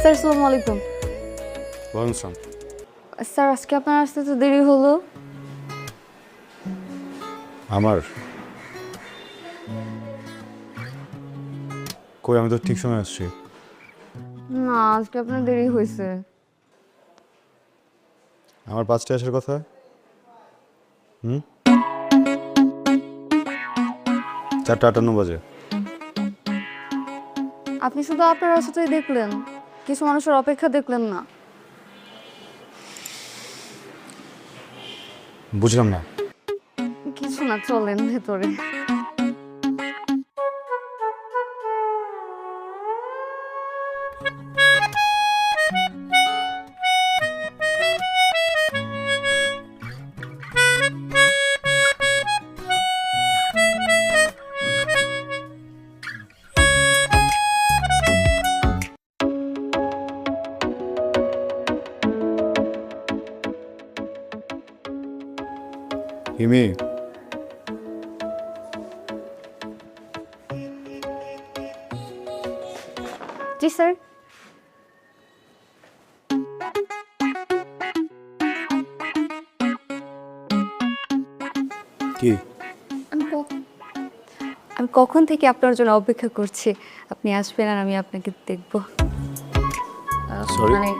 Sir আসসালামু আলাইকুম। ওয়ালাইকুম আসসালাম। স্যার আজকে আপনার আসতে তো দেরি হলো। আমার কই, আমি তো ঠিক সময় আসছি। না আজকে আপনার দেরি হয়েছে। আমার 5টায় আসার কথা। 4:58 বাজে। আপনি শুধু আপনার রাস্তাটাই দেখলেন, কিছু মানুষের অপেক্ষা দেখলেন না। বুঝলাম না। কিছু না, চলেন ভেতরে। হিমি, জি স্যার। কি? আমি কখন থেকে আপনার জন্য অপেক্ষা করছি, আপনি আসবেন আর আমি আপনাকে দেখব। Sorry? মানে